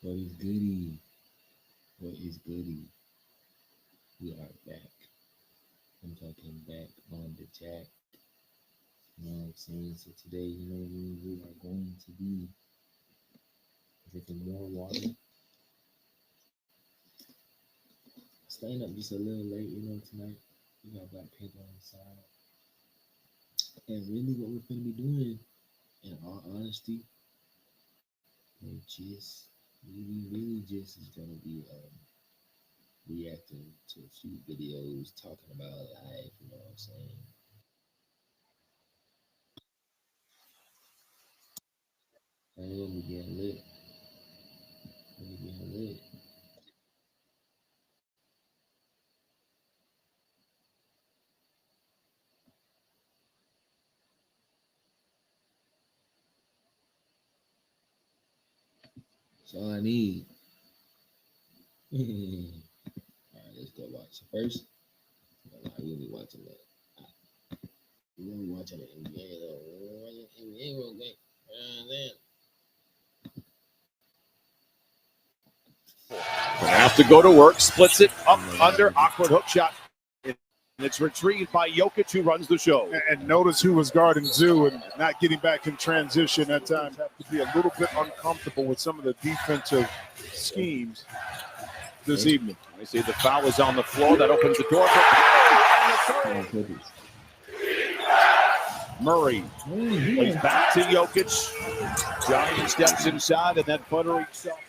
What is goody? What is goody? We are back. I'm talking back on the jack. You know what I'm saying? So today, we are going to be drinking more water. Staying up just a little late, tonight. We got Black Panther on the side. And really what we're going to be doing, in all honesty, we're just, really just is going to be reacting to a few videos talking about life, you know what I'm saying? And we'll be getting lit. We'll be getting lit. That's all I need. All right, let's go watch. First, we'll be watching that. We're gonna be watching the NBA though. NBA real quick. Have to go to work, splits it up under, awkward hook shot. And it's retrieved by Jokic, who runs the show. And notice who was guarding Zoo and not getting back in transition at times. Have to be a little bit uncomfortable with some of the defensive schemes this evening. I see the foul is on the floor. That opens the door for Murray. Plays back to Jokic. Johnny steps inside, and then buttery self.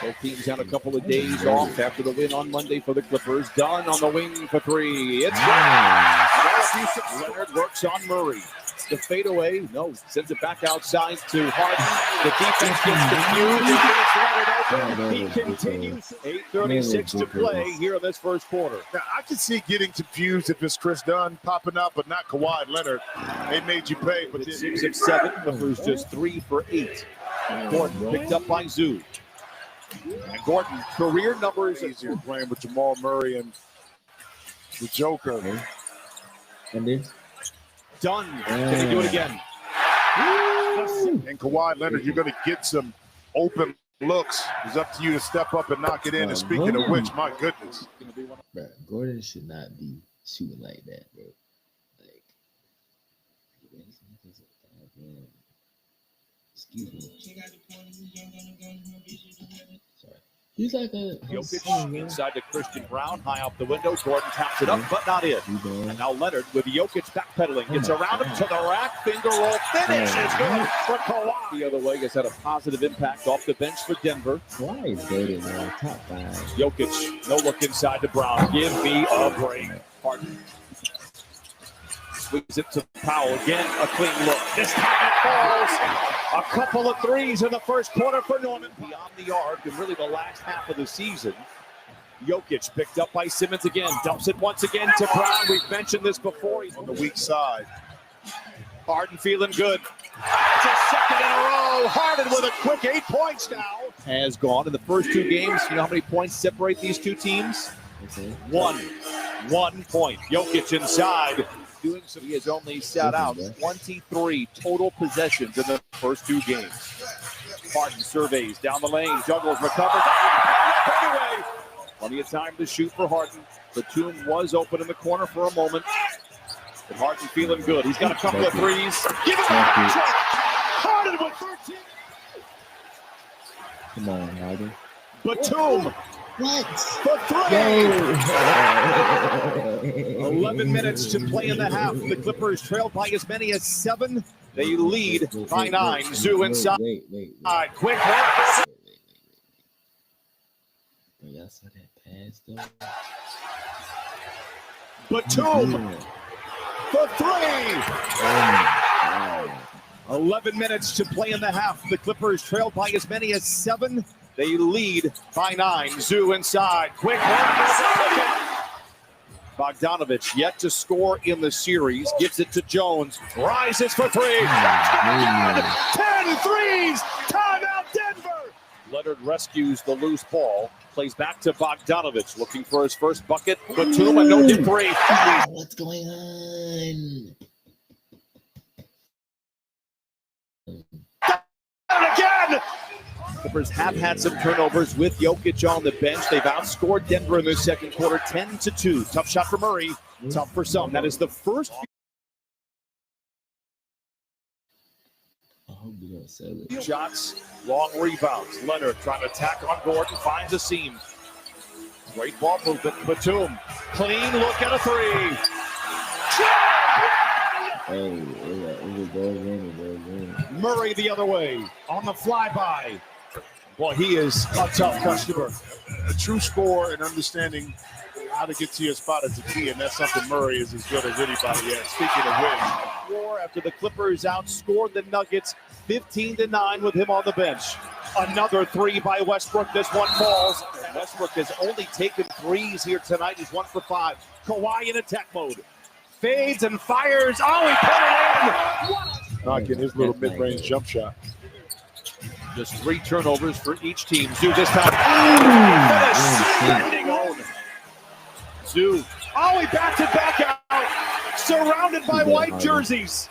Both teams had a couple of days off after the win on Monday for the Clippers. Dunn on the wing for three. It's good. Leonard works on Murray. The fadeaway, no, sends it back outside to Harden. The defense gets confused. He continues. 8:36 to play here in this first quarter. Now, I can see getting confused if it's Chris Dunn popping up, but not Kawhi Leonard. They made you pay. But it's 6 of 7. Clippers just 3 for 8. Gordon picked up by Zoo. And Gordon, career numbers easier playing with Jamal Murray and the Joker. And then Dunn. Can he do it again? And Kawhi Leonard, you're going to get some open looks. It's up to you to step up and knock it in. And speaking of which, my goodness. Bro, Gordon should not be shooting like that, bro. Like, excuse me. Sorry. He's like a Jokic inside to Christian Brown, high off the window. Gordon taps it up, but not in. And now Leonard with Jokic backpedaling. Gets around him to the rack. Finger roll finish is good for Kawhi. The other way has had a positive impact off the bench for Denver. Why is Gordon top 5? Jokic, no look inside to Brown. Give me a break. Harden. Swings it to Powell. Again, a clean look. This time it falls. A couple of threes in the first quarter for Norman. Beyond the arc and really the last half of the season. Jokic picked up by Simmons again. Dumps it once again to Brown. We've mentioned this before. He's on the weak side. Harden feeling good. It's a second in a row. Harden with a quick 8 points now. Has gone in the first 2 games. You know how many points separate these two teams? 1 point. Jokic inside. He has only sat out 23 total possessions in the first 2 games. Harden surveys down the lane, juggles, recovers. Plenty of time to shoot for Harden. Batum was open in the corner for a moment. But Harden feeling good. He's got a couple of threes. Give it back. Harden with 13. Come on, Harden. Batum. What? For 3. 11 minutes to play in the half. The Clippers trailed by as many as 7. They lead by 9. Zoo inside. Wait. Quick work. Y'all saw that pass though? Batum for 3. 11 minutes to play in the half. The Clippers trailed by as many as 7. They lead by 9. Zoo inside. Quick work. Bogdanovich yet to score in the series. Gives it to Jones. Rises for 3. 10 threes. Timeout Denver. Leonard rescues the loose ball. Plays back to Bogdanovich. Looking for his first bucket. Batum, a no-hit 3. What's going on? And again. Clippers have had some turnovers with Jokic on the bench. They've outscored Denver in the second quarter 10-2. Tough shot for Murray. Tough for some. That is the first. I hope you don't sell it. Shots, long rebounds. Leonard trying to attack on Gordon, finds a seam. Great ball movement. Batum, clean look at a three. Murray the other way on the flyby. Boy, he is a tough customer. A true scorer and understanding how to get to your spot is the key, and that's something Murray is as good as anybody at. Speaking of which, after the Clippers outscored the Nuggets 15-9 with him on the bench. Another three by Westbrook. This one falls. Westbrook has only taken threes here tonight. He's 1 for 5. Kawhi in attack mode. Fades and fires. Oh, he put it in. knocking his little mid-range jump shot. Just 3 turnovers for each team. Zoo this time. Ooh, standing on. Zoo. Oh, he backs it back out. Surrounded by white jerseys.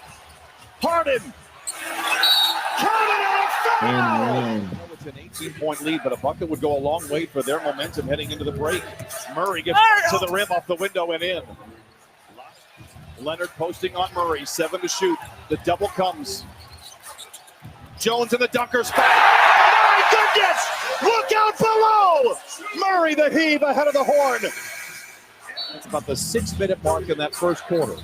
Harden. It's an 18-point lead, but a bucket would go a long way for their momentum heading into the break. Murray gets to the rim off the window and in. Leonard posting on Murray, 7 to shoot. The double comes. Jones in the dunker spot. My goodness! Look out below! Murray the heave ahead of the horn. It's about the 6-minute mark in that first quarter.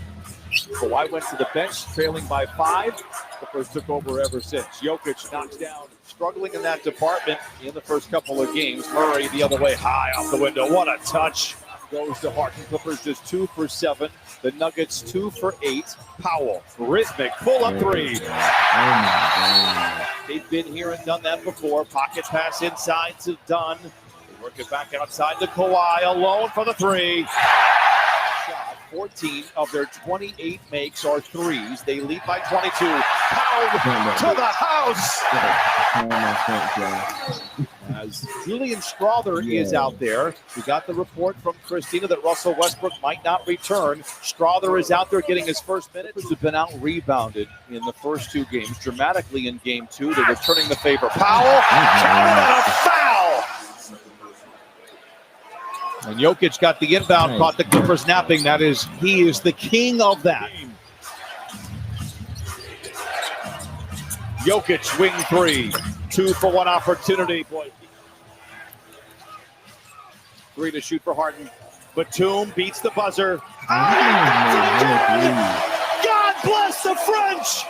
Kawhi went to the bench, trailing by 5. The first took over ever since. Jokic knocks down, struggling in that department in the first couple of games. Murray the other way, high off the window. What a touch. Goes to Harden. Clippers just 2 for 7. The Nuggets 2 for 8. Powell, rhythmic, pull-up 3. They've been here and done that before. Pocket pass inside to Dunn. They work it back outside to Kawhi, alone for the 3. 14 of their 28 makes are threes. They lead by 22. Powell to the house. As Julian Strawther is out there. We got the report from Christina that Russell Westbrook might not return. Strawther is out there getting his first minutes. Have been out rebounded in the first 2 games. Dramatically in game 2. They're returning the favor. Powell counted and a foul. And Jokic got the inbound, caught the Clippers napping. He is the king of that. Jokic wing 3, 2 for 1 opportunity. Boy. 3 to shoot for Harden. Batum beats the buzzer. God bless the French.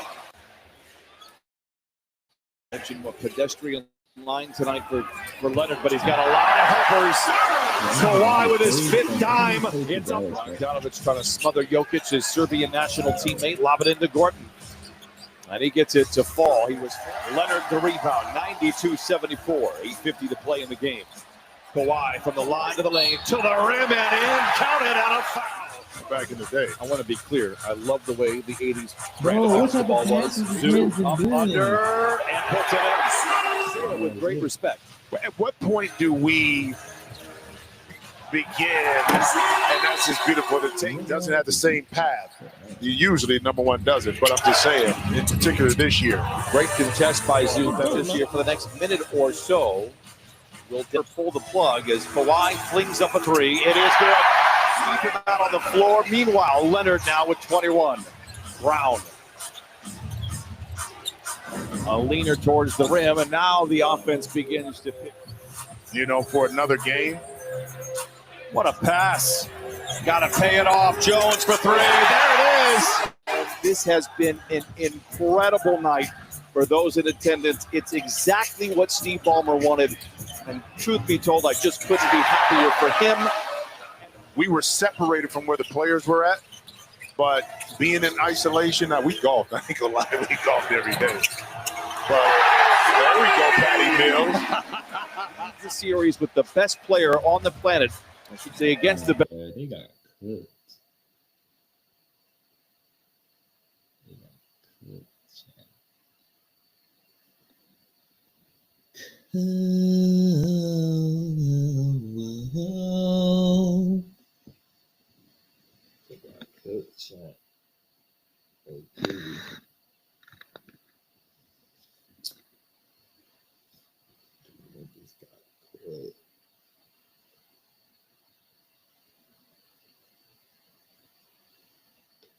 Mentioned what pedestrian line tonight for Leonard, but he's got a lot of helpers. Kawhi with his 5th dime. It's up. Bogdanovic trying to smother Jokic, his Serbian national teammate. Lob it into Gordon. And he gets it to fall. He was Leonard the rebound, 92-74. 8:50 to play in the game. Kawhi from the line to the lane, to the rim and in. Counted and a foul. Back in the day. I want to be clear. I love the way the 80s brand of basketball was. Zoo up under and puts it in. With great respect. At what point do we begin, and that's just beautiful, the team doesn't have the same path? Usually number 1 doesn't, but I'm just saying, in particular this year. Great contest by Zoo this year. For the next minute or so, we'll pull the plug as Kawhi flings up a 3. It is good. Keep him out on the floor. Meanwhile, Leonard now with 21. Brown. A leaner towards the rim, and now the offense begins to pick. For another game. What a pass. Got to pay it off. Jones for 3. There it is. This has been an incredible night for those in attendance. It's exactly what Steve Ballmer wanted. And truth be told, I just couldn't be happier for him. We were separated from where the players were at, but being in isolation, we golfed. I ain't gonna lie, we golfed every day. But there we go, Patty Mills. The series with the best player on the planet. I should say against the best. They got cooked. They got cooked, chat. This guy quit.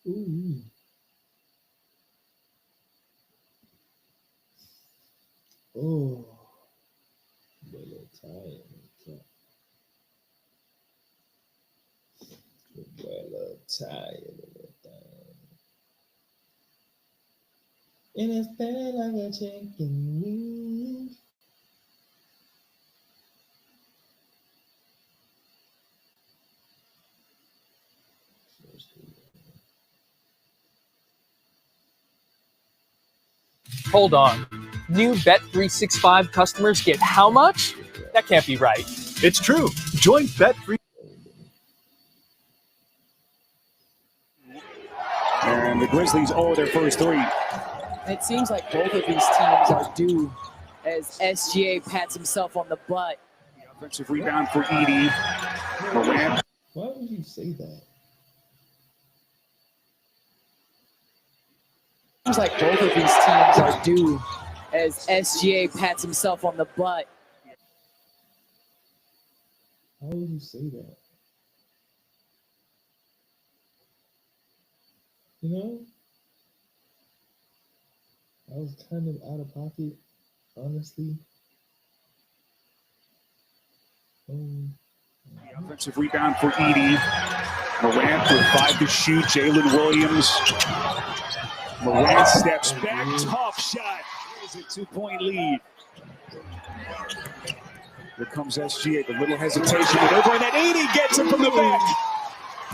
Ooh. Oh. Boy, a little tired. Boy, a little tired. And it's fed like a chicken wing. Hold on. New Bet365 customers get how much? That can't be right. It's true. Join Bet365. And the Grizzlies owe their first three. It seems like both of these teams are due as SGA pats himself on the butt. The offensive rebound for Edey. Morant. Why would you say that? Seems like both of these teams are due as SGA pats himself on the butt. How would you say that? You know? I was kind of out of pocket, honestly. The offensive rebound for Edey. Morant with 5 to shoot. Jalen Williams. Morant steps back. Tough shot. Here's a 2-point lead. Here comes SGA. The little hesitation. And over, and then Edey gets it from the back.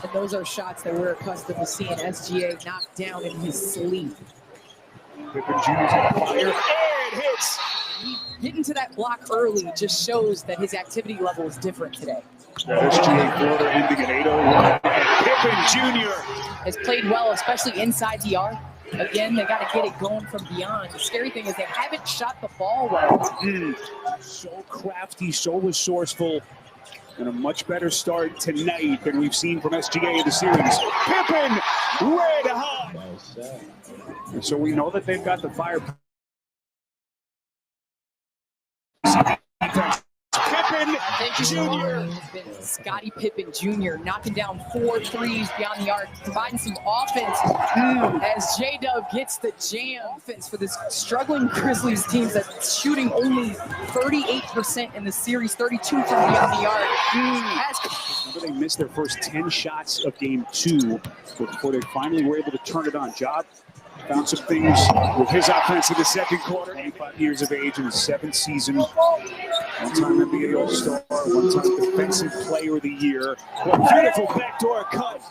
And those are shots that we're accustomed to seeing SGA knock down in his sleep. Pippen Jr.'s on fire. And hits. Getting to that block early just shows that his activity level is different today. That SGA floater ending at 8:01. Pippen Jr. Has played well, especially inside the arc. Again, they got to get it going from beyond. The scary thing is they haven't shot the ball well. So crafty, so resourceful, and a much better start tonight than we've seen from SGA in the series. Pippen, red hot. Nice shot. And so we know that they've got the fire. Pippen Jr. Scottie Pippen Jr. knocking down 4 threes beyond the arc, providing some offense as J-Dub gets the jam. Offense for this struggling Grizzlies team that's shooting only 38% in the series, 32 from beyond the arc. They missed their first 10 shots of game 2 before they finally were able to turn it on. Job found some things with his offense in the second quarter. 25 years of age in his 7th season. One-time NBA All-Star, one-time Defensive Player of the Year. What a beautiful backdoor cut.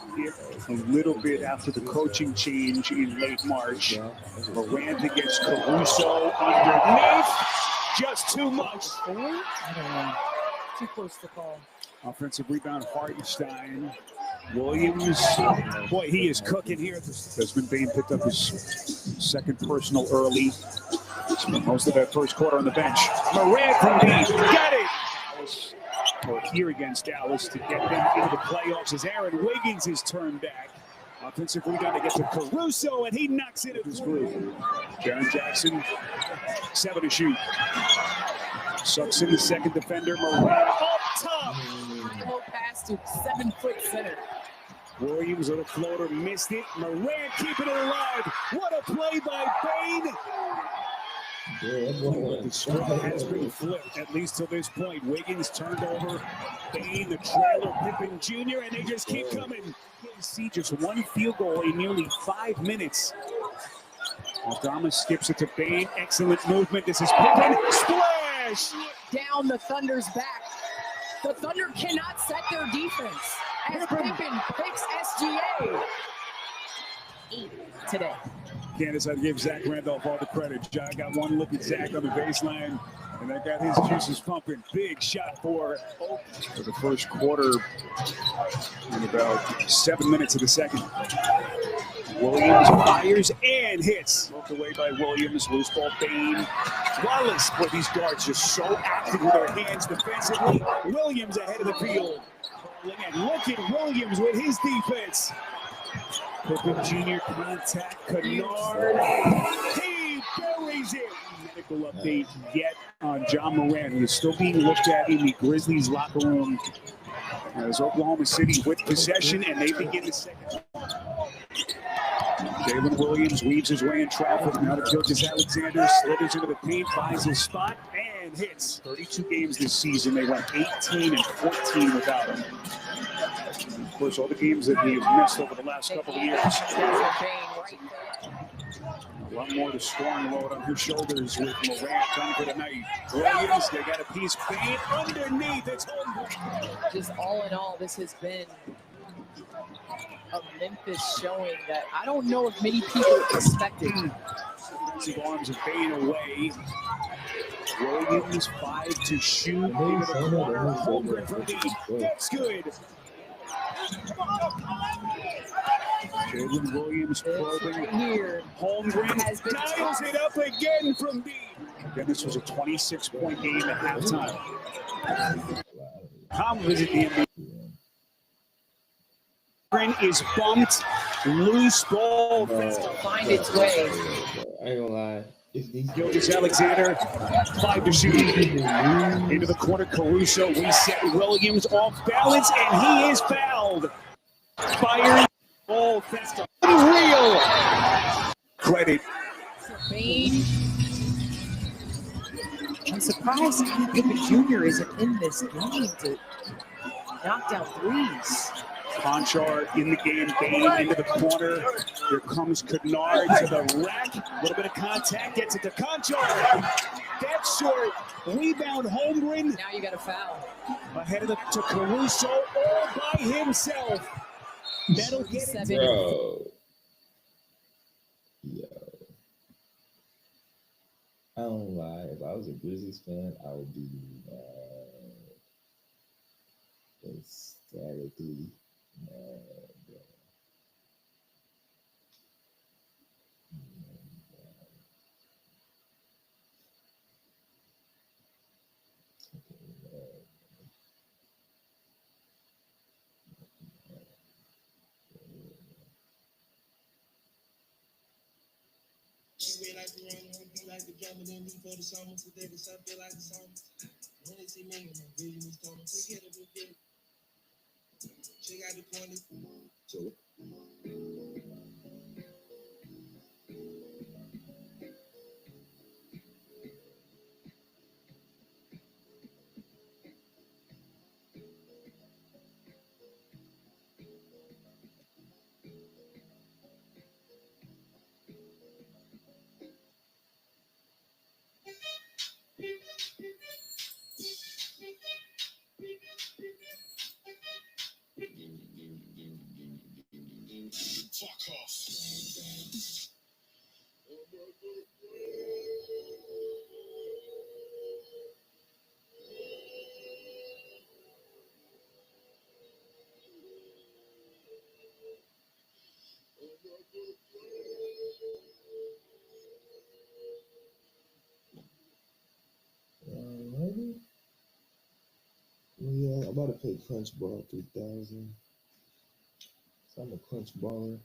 A little bit after the coaching change in late March. Morant against Caruso underneath. Just too much. I don't know. Too close to call. Offensive rebound, Hartenstein. Williams, boy, he is cooking here. Desmond Bane picked up his second personal early. Spent most of that first quarter on the bench. Morant from deep, got it! Dallas, or here against Dallas to get them into the playoffs as Aaron Wiggins is turned back. Offensive rebound to get to Caruso, and he knocks it at his group. Jaren Jackson, 7 to shoot. Sucks in the second defender, Morant up top. Low pass to 7-foot center. Williams with a floater, missed it. Morant keeping it alive. What a play by Bane. The script has been flipped, at least to this point. Wiggins turned over. Bane, the trailer, Pippen Jr., and they just keep coming. See just one field goal in nearly 5 minutes. Aldama skips it to Bane. Excellent movement. This is Pippen. Splash! Down the Thunder's back. The Thunder cannot set their defense as Pippen picks SGA. 8 today. Candace, I'd give Zach Randolph all the credit. I got one look at Zach on the baseline, and I got his juices pumping. Big shot for the first quarter in about 7 minutes of the second. Williams fires and hits. Broke away by Williams. Loose ball, Bane. Wallace, but these guards just so active with their hands defensively. Williams ahead of the field. And look at Williams with his defense. Pippen Jr. contact, Kennard. He buries it. And medical update yet on John Moran, who is still being looked at in the Grizzlies locker room as Oklahoma City with possession, and they begin the second. Jalen Williams weaves his way in traffic. Now to Gilgeous-Alexander, slithers into the paint, finds his spot, and hits. 32 games this season. They went 18 and 14 without him. And of course, all the games that we've missed over the last couple of years. A lot more of the scoring load on his shoulders with Morant coming for the night. Williams, they got a piece paint underneath. It's home. Just all in all, this has been a Memphis showing that I don't know if many people expected. Defensive arms are fading away. Williams 5 to shoot into the corner. Holmgren for the lead. That's good. Jalen Williams probing here. Holmgren dials it up again from deep. Again, this was a 26-point game at halftime. Come visit the NBA. Is bumped, loose ball. Find its way. I ain't gonna lie. Gilgeous-Alexander, 5 to shoot. Into the corner, Caruso reset. Williams off balance, and he is fouled. Firing ball. That's unreal. Credit. Bain. I'm surprised Pippen Jr. isn't in this game to knock down threes. Conchar in the game, Bain into the corner. Here comes Kennard to the rack. A little bit of contact, gets it to Conchar. That's short. Rebound, Holmgren. Now you got a foul. Ahead of to Caruso, all by himself. That'll get it. Bro. Yo. I don't lie. If I was a Grizzlies fan, I would be it's stagger 3. Like the run, be like the drummer, then before the summer, today the sun feel like the summer. When they see me, my vision is coming. Forget it, forget it. Check out the corner. So. Fuck off. Yeah, I'm about to play Crunch Ball 3000. So I'm a crunch baller.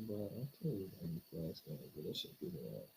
But I can't use any flash gun, but that shit good at all.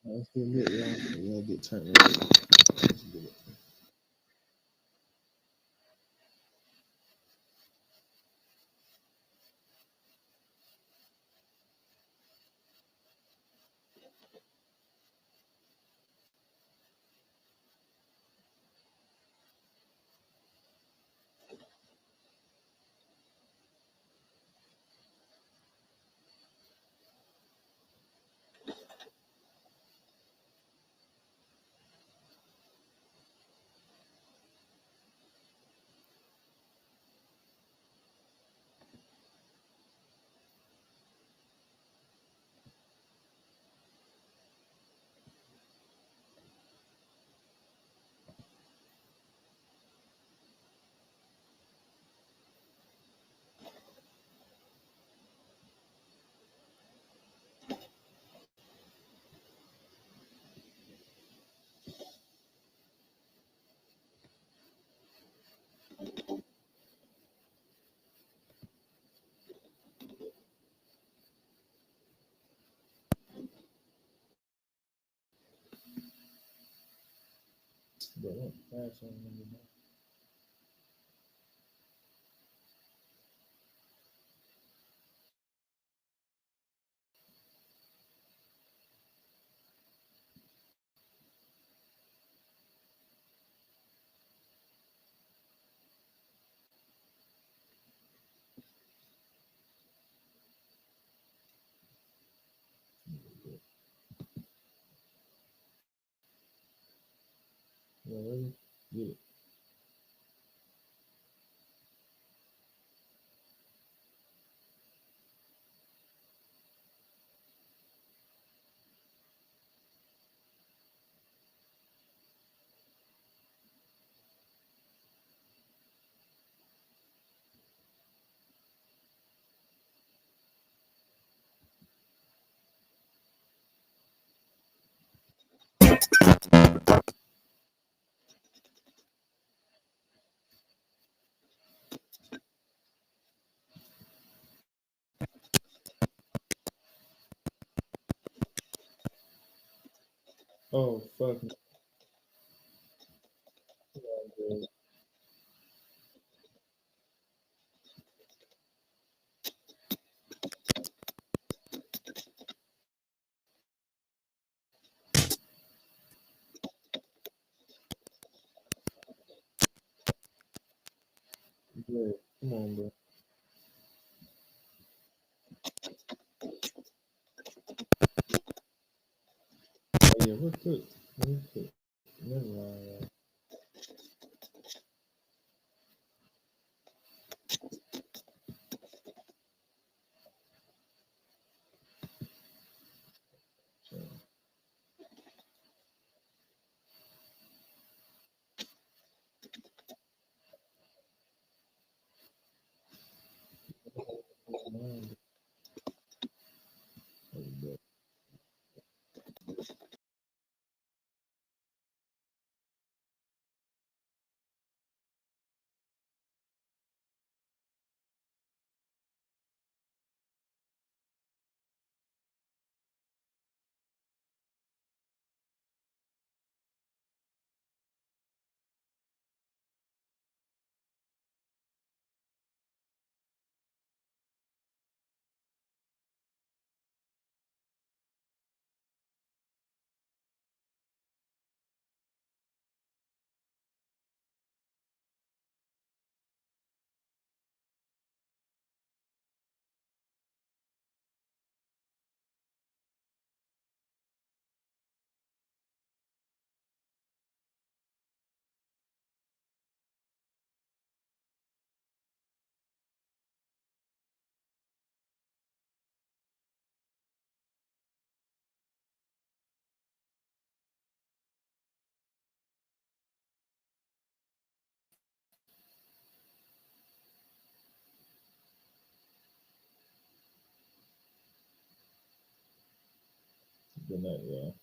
Let's get lit, y'all. We gotta get turned right. Let's get it. But what flash on number nine? Yeah, ready? Get it. Oh, fuck. Yeah, come on, bro. Oh, yeah, we're cooked. We're cooked. Never mind, y'all. So, come on, bro. Good night, y'all.